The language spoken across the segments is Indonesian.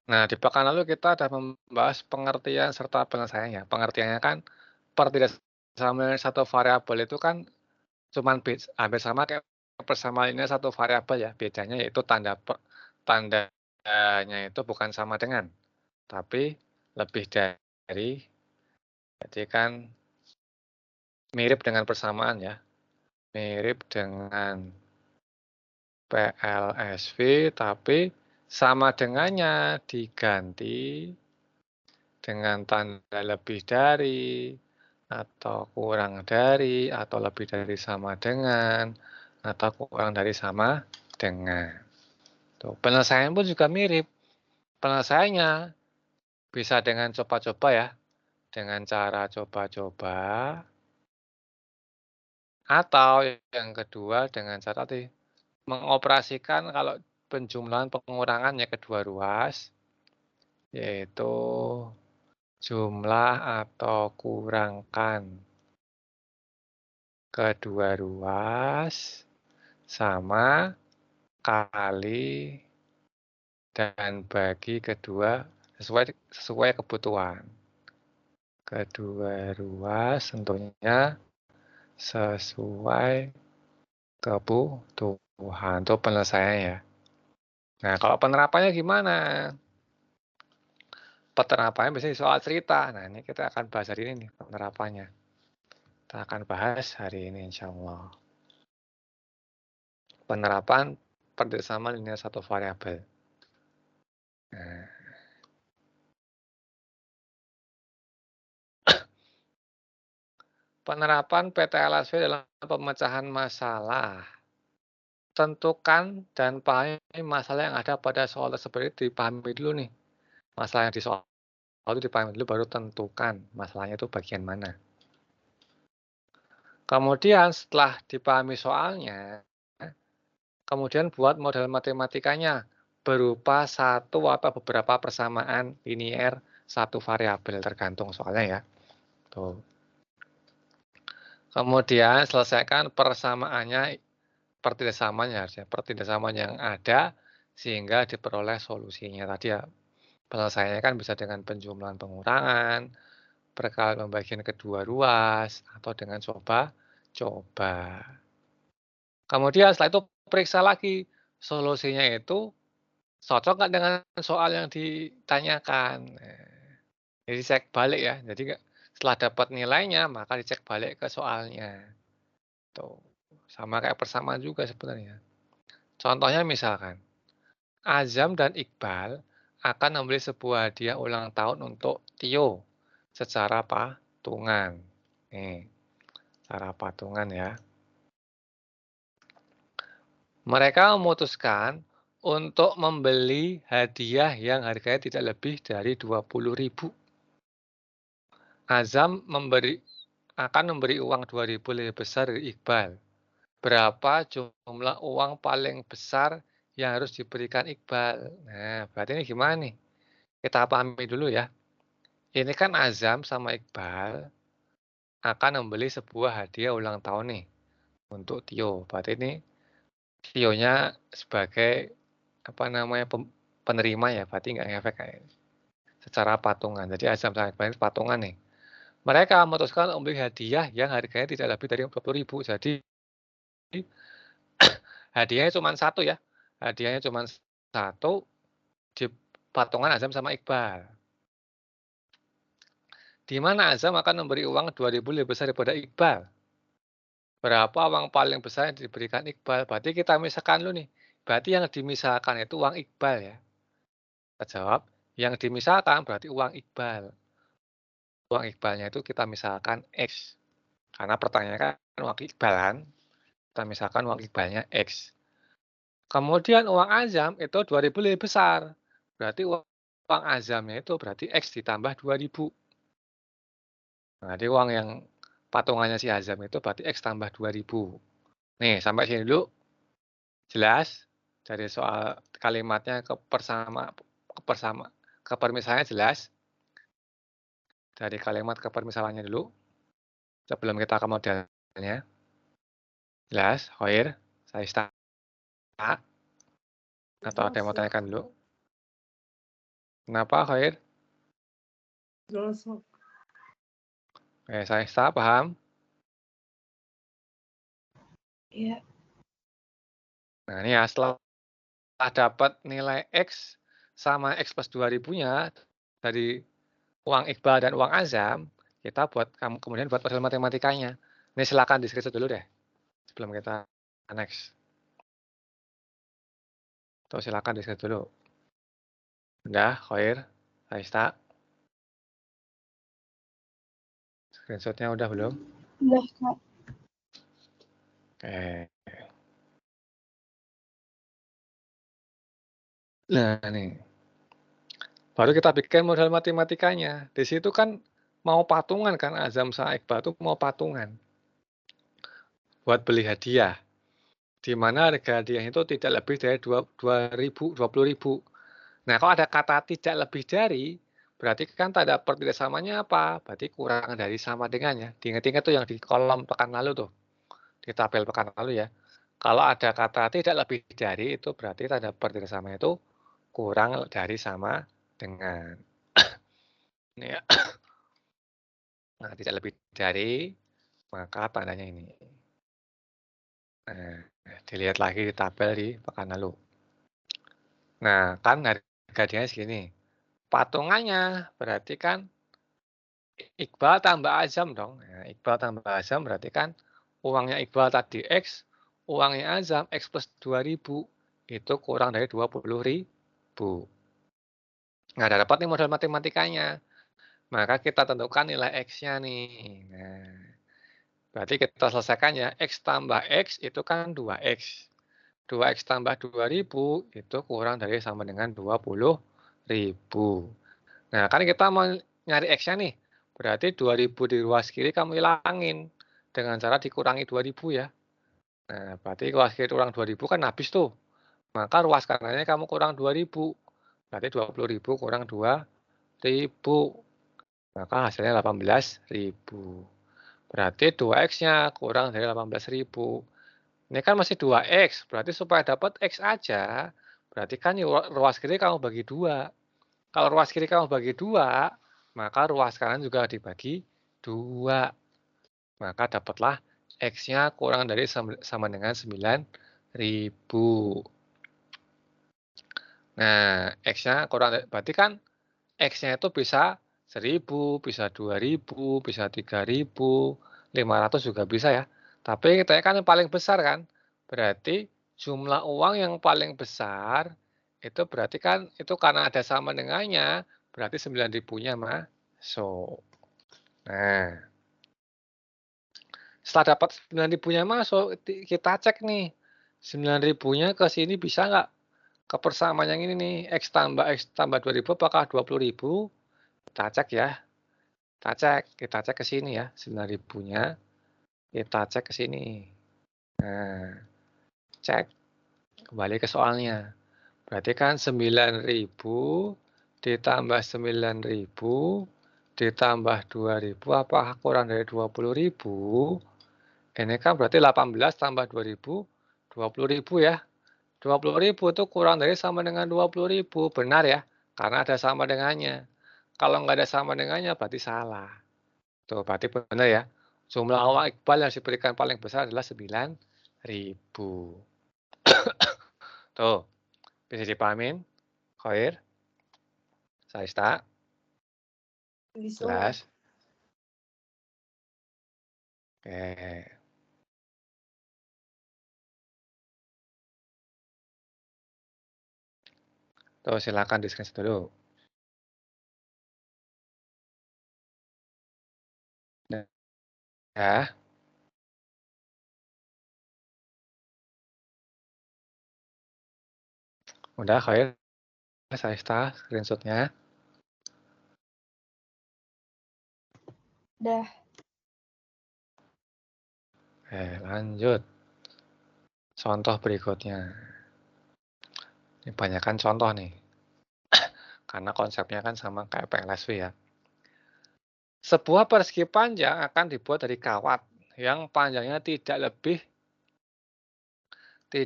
Nah, di pekan lalu kita sudah membahas pengertian serta penyelesaiannya. Pengertiannya kan pertidaksamaan satu variabel itu kan cuman hampir sama kayak persamaannya satu variabel ya. Bedanya yaitu tandanya itu bukan sama dengan, tapi lebih dari, jadi kan mirip dengan persamaan ya. Mirip dengan PLSV, tapi sama dengannya diganti dengan tanda lebih dari, atau kurang dari, atau lebih dari sama dengan, atau kurang dari sama dengan. Tuh, penyelesaian pun juga mirip. Penyelesaiannya bisa dengan coba-coba ya, dengan cara coba-coba, atau yang kedua dengan cara mengoperasikan kalau penjumlahan pengurangannya kedua ruas, yaitu jumlah atau kurangkan kedua ruas sama kali dan bagi kedua sesuai kebutuhan. Kedua ruas tentunya sesuai kebutuhan. Itu penyelesaiannya ya. Nah, kalau penerapannya gimana? Penerapannya biasanya soal cerita. Nah, ini kita akan bahas hari ini nih, penerapannya. Kita akan bahas hari ini insya Allah. Penerapan persamaan linear satu variabel. Nah, penerapan PTLSV dalam pemecahan masalah. Tentukan dan pahami masalah yang ada pada soal tersebut. Dipahami dulu nih. Masalah yang di soal itu dipahami dulu, baru tentukan masalahnya itu bagian mana. Kemudian setelah dipahami soalnya, kemudian buat model matematikanya berupa satu atau beberapa persamaan linier satu variabel, tergantung soalnya ya. Tuh. Kemudian selesaikan persamaannya, pertidaksamaan ya harusnya, pertidaksamaan yang ada sehingga diperoleh solusinya. Tadi ya penyelesaiannya kan bisa dengan penjumlahan pengurangan, perkalian pembagian kedua ruas, atau dengan coba-coba. Kemudian setelah itu periksa lagi solusinya itu cocok nggak dengan soal yang ditanyakan. Nah, jadi cek balik ya. Jadi setelah dapat nilainya maka dicek balik ke soalnya. Tuh. Sama kayak persamaan juga sebenarnya. Contohnya misalkan, Azam dan Iqbal akan membeli sebuah hadiah ulang tahun untuk Tio secara patungan. Nih, secara patungan ya. Mereka memutuskan untuk membeli hadiah yang harganya tidak lebih dari 20.000. Azam akan memberi uang 2.000 lebih besar dari Iqbal. Berapa jumlah uang paling besar yang harus diberikan Iqbal? Nah, berarti ini gimana nih? Kita pahami dulu ya. Ini kan Azam sama Iqbal akan membeli sebuah hadiah ulang tahun nih untuk Tio. Berarti ini Tionya sebagai penerima ya, berarti nggak ngefek kayak secara patungan. Jadi Azam sama Iqbal patungan nih. Mereka memutuskan membeli hadiah yang harganya tidak lebih dari 20.000. Jadi hadiahnya cuma satu ya. Hadiahnya cuma satu di patungan Azam sama Iqbal. Di mana Azam akan memberi uang 2.000 lebih besar daripada Iqbal. Berapa uang paling besar yang diberikan Iqbal? Berarti kita misalkan dulu nih. Berarti yang dimisalkan itu uang Iqbal ya. Kita jawab, yang dimisalkan berarti uang Iqbal. Uang Iqbalnya itu kita misalkan X. Karena pertanyaannya kan uang Iqbal kan. Kita misalkan uang Iqbalnya X. Kemudian uang Azam itu 2.000 lebih besar. Berarti uang Azamnya itu berarti X ditambah 2.000. Nah, jadi uang yang patungannya si Azam itu berarti X tambah 2.000. Nih, sampai sini dulu jelas. Dari soal kalimatnya ke permisalannya jelas. Dari kalimat ke permisalannya dulu. Sebelum kita ke modelnya. Jelas, Khair, saya start. Atau ada Jelas yang mau sih. tanyakan dulu? Kenapa, Khair? Gosok. Saya paham? Iya. Nah, ini ya, setelah dapat nilai X sama X plus 2000-nya dari uang Iqbal dan uang Azam, kita kemudian buat model matematikanya. Ini silakan di-screenshot dulu deh, sebelum kita next. Tuh, silakan di-screenshot dulu. Udah, Khair, Aista. Screenshotnya udah belum? Udah, Kak. Oke. Nah, nih. Baru kita bikin model matematikanya. Di situ kan mau patungan kan, Azam sama Iqbal tuh mau patungan. Buat beli hadiah. Di mana harga hadiah itu tidak lebih dari 20.000. Nah, kalau ada kata tidak lebih dari, berarti kan tanda pertidaksamaannya apa? Berarti kurang dari sama dengannya. Diingat-ingat tuh yang di kolom pekan lalu tuh. Di tabel pekan lalu ya. Kalau ada kata tidak lebih dari, itu berarti tanda pertidaksamaannya itu kurang dari sama dengan. Ini ya. Nah, tidak lebih dari, maka tandanya ini. Nah, dilihat lagi di tabel di pekan lalu. Nah, kan harganya segini. Patungannya berarti kan Iqbal tambah Azam dong. Nah, Iqbal tambah Azam berarti kan uangnya Iqbal tadi X, uangnya Azam X plus 2000 itu kurang dari 20.000. Nah, ada dapat nih model matematikanya. Maka kita tentukan nilai X-nya nih. Nah, berarti kita selesaikan ya. X tambah X itu kan 2X. 2X tambah 2000 itu kurang dari sama dengan 20.000. Nah, kan kita mau nyari X-nya nih. Berarti 2000 di ruas kiri kamu hilangin. Dengan cara dikurangi 2000 ya. Nah, berarti ruas kiri kurang 2000 kan habis tuh. Maka ruas kanannya kamu kurang 2000. Berarti 20.000 kurang 2000. Maka hasilnya 18.000. Berarti 2X-nya kurang dari 18.000. Ini kan masih 2X. Berarti supaya dapat X aja, berarti kan ruas kiri kamu bagi 2. Kalau ruas kiri kamu bagi 2, maka ruas kanan juga dibagi 2. Maka dapatlah X-nya kurang dari sama dengan 9.000. Nah, X-nya kurang, berarti kan X-nya itu bisa 1.000, bisa 2.000, bisa 3.000, 500 juga bisa ya. Tapi kita kan yang paling besar kan. Berarti jumlah uang yang paling besar itu berarti kan itu karena ada sama dengannya, berarti 9.000-nya masuk. Nah, setelah dapat 9.000-nya masuk, kita cek nih. 9.000-nya ke sini bisa nggak? Ke persamaan yang ini nih, X tambah 2.000 apakah 20.000? Kita cek ya. Kita cek ke sini ya, 9.000-nya. Kita cek ke sini. Nah, cek. Kembali ke soalnya. Berarti kan 9.000 ditambah 9.000 ditambah 2.000 apa kurang dari 20.000? Ini kan berarti 18 tambah 2.000, 20.000 ya. 20.000 itu kurang dari sama dengan 20.000. Benar ya, karena ada sama dengannya. Kalau nggak ada sama dengannya berarti salah. Tuh, berarti benar ya. Jumlah uang Iqbal yang diberikan paling besar adalah 9.000. Tuh, bisa dipahamin? Khair? Saista? Bisa. Jelas? Oke. Tuh, silakan diskusi dulu. Ya, udah Khair? Saista, screenshotnya. Udah. Lanjut. Contoh berikutnya. Ini banyakkan contoh nih. Karena konsepnya kan sama kayak PLSV ya. Sebuah persegi panjang akan dibuat dari kawat yang panjangnya tidak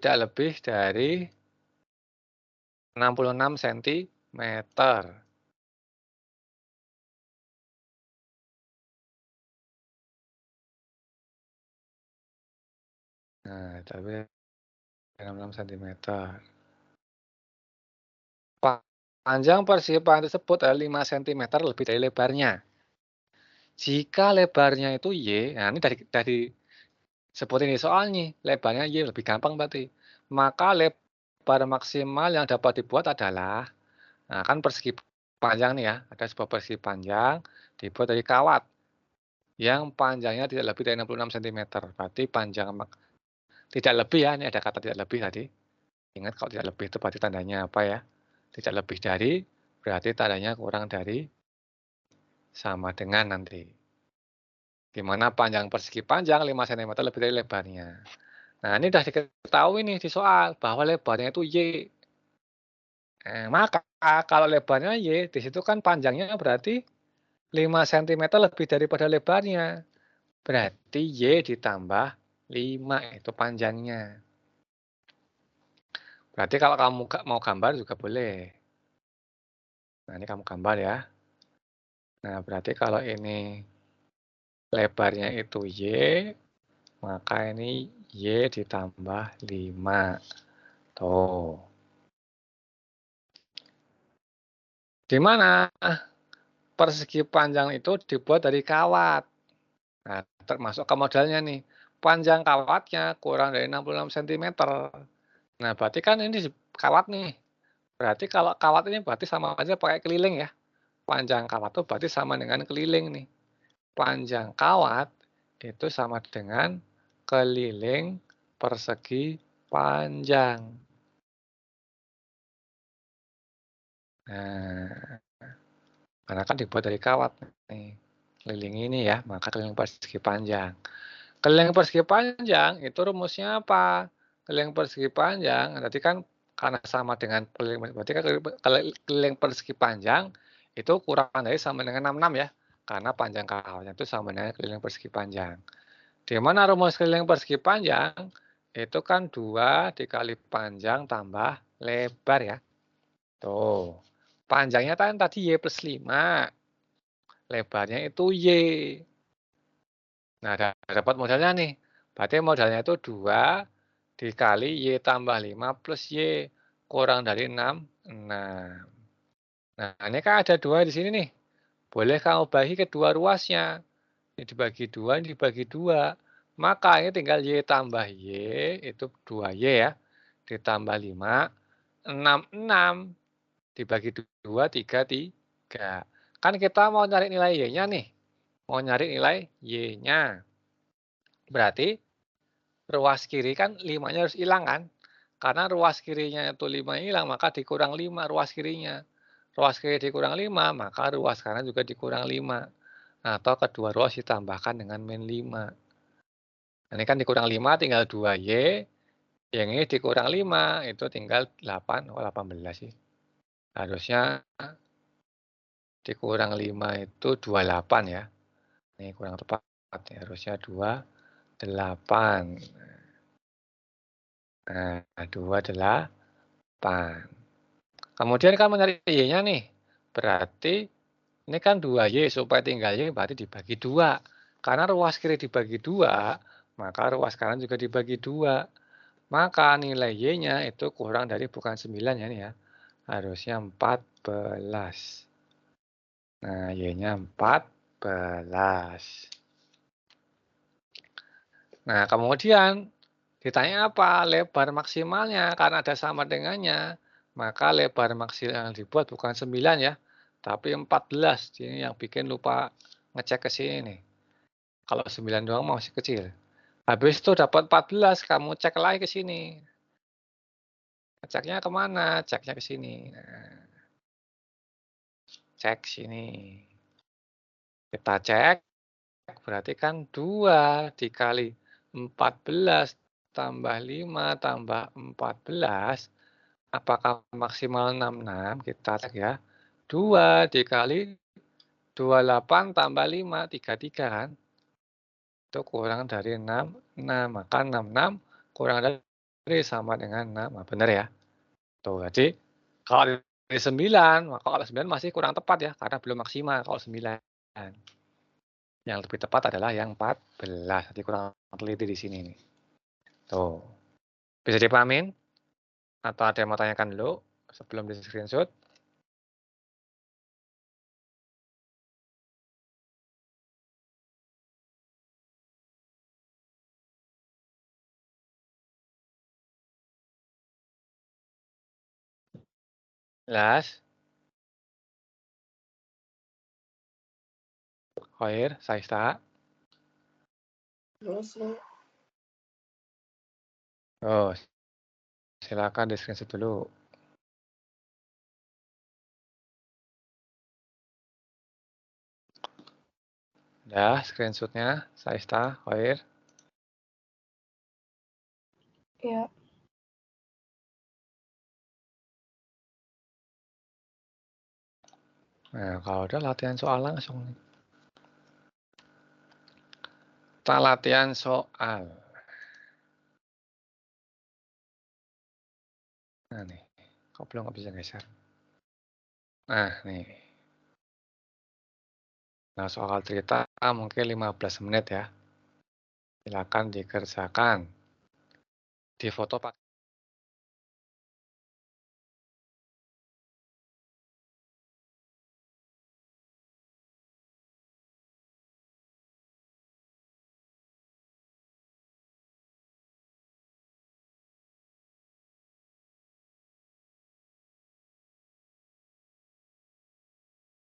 lebih dari 66 cm meter. Nah, tapi 66 sentimeter. Panjang persegi panjang tersebut adalah 5 sentimeter lebih dari lebarnya. Jika lebarnya itu Y, nah ini dari sebutin di soal nih, lebarnya Y lebih gampang berarti. Maka lebar maksimal yang dapat dibuat adalah, nah kan persegi panjang nih ya, ada sebuah persegi panjang dibuat dari kawat yang panjangnya tidak lebih dari 66 sentimeter. Berarti panjang tidak lebih ya, ini ada kata tidak lebih tadi. Ingat kalau tidak lebih itu berarti tandanya apa ya? Tidak lebih dari, berarti tandanya kurang dari, sama dengan nanti. Di mana panjang persegi panjang 5 cm lebih dari lebarnya. Nah, ini sudah diketahui nih di soal bahwa lebarnya itu Y. Maka kalau lebarnya Y, di situ kan panjangnya berarti 5 cm lebih daripada lebarnya. Berarti Y ditambah 5 itu panjangnya. Berarti kalau kamu mau gambar juga boleh. Nah, ini kamu gambar ya. Nah, berarti kalau ini lebarnya itu Y, maka ini Y ditambah 5. Tuh. Di mana persegi panjang itu dibuat dari kawat. Nah, termasuk ke modelnya nih. Panjang kawatnya kurang dari 66 cm. Nah, berarti kan ini kawat nih. Berarti kalau kawat ini berarti sama aja pakai keliling ya. Panjang kawat itu berarti sama dengan keliling nih. Panjang kawat itu sama dengan keliling persegi panjang. Nah, karena kan dibuat dari kawat nih. Keliling ini ya, maka keliling persegi panjang. Keliling persegi panjang itu rumusnya apa? Keliling persegi panjang berarti kan karena sama dengan berarti kan keliling persegi panjang itu kurang dari sama dengan 66 ya. Karena panjang kawatnya itu sama dengan keliling persegi panjang. Di mana rumus keliling persegi panjang itu kan 2 dikali panjang tambah lebar ya. Tuh. Panjangnya kan tadi Y plus 5. Lebarnya itu Y. Nah, dapat modalnya nih. Berarti modalnya itu 2 dikali Y tambah 5 plus Y kurang dari 6. Nah, ini kan ada 2 di sini nih. Boleh kamu bagi kedua ruasnya. Ini dibagi 2, ini dibagi 2. Maka ini tinggal Y tambah Y, itu 2Y ya. Ditambah 5, 6 dibagi 2, 3, 3. Kan kita mau nyari nilai Y-nya nih. Mau nyari nilai Y-nya. Berarti ruas kiri kan 5-nya harus hilang kan? Karena ruas kirinya itu 5 hilang, maka dikurang 5 ruas kirinya. Ruas kiri dikurang 5, maka ruas kanan juga dikurang 5. Atau kedua ruas ditambahkan dengan min 5. Ini kan dikurang 5 tinggal 2Y. Yang ini dikurang 5 itu tinggal 8. Oh 18 sih. Harusnya dikurang 5 itu 28 ya. Ini kurang tepat ya. Harusnya 28. Nah, 28. Kemudian kan mencari Y-nya nih. Berarti ini kan 2Y supaya tinggal Y berarti dibagi 2. Karena ruas kiri dibagi 2, maka ruas kanan juga dibagi 2. Maka nilai Y-nya itu kurang dari bukan 9 ya nih ya. Harusnya 14. Nah, Y-nya 14. Nah, kemudian ditanya apa? Lebar maksimalnya, karena ada sama dengannya. Maka lebar maksimal yang dibuat bukan 9 ya, tapi 14. Ini yang bikin lupa ngecek ke sini nih. Kalau 9 doang masih kecil. Habis itu dapat 14, kamu cek lagi ke sini. Ceknya kemana? Ceknya ke sini. Nah, cek sini. Kita cek, berarti kan 2 dikali 14 tambah 5 tambah 14. Apakah maksimal 66? Kita cek ya. 2 dikali 28 tambah 5, 33 kan? Itu kurang dari 6, 6. Maka 66 kurang dari sama dengan 6. Nah, benar ya? Tuh, jadi kalau 9, maka kalau 9 masih kurang tepat ya, karena belum maksimal kalau 9. Yang lebih tepat adalah yang 14, jadi kurang teliti di sini nih. Tuh, bisa dipahamin? Atau ada yang mau tanyakan dulu sebelum di-screenshot? Jelas? Khair, Saista? Terus, Oh, silakan di-screenshot dulu. Udah screenshot-nya, Saista, Khair? ya. Nah, kalau udah latihan soal langsung. Kita latihan soal. Nah nih, kok belum nggak bisa geser? Nah nih. Nah soal cerita mungkin 15 menit ya. Silakan dikerjakan. Di foto pakai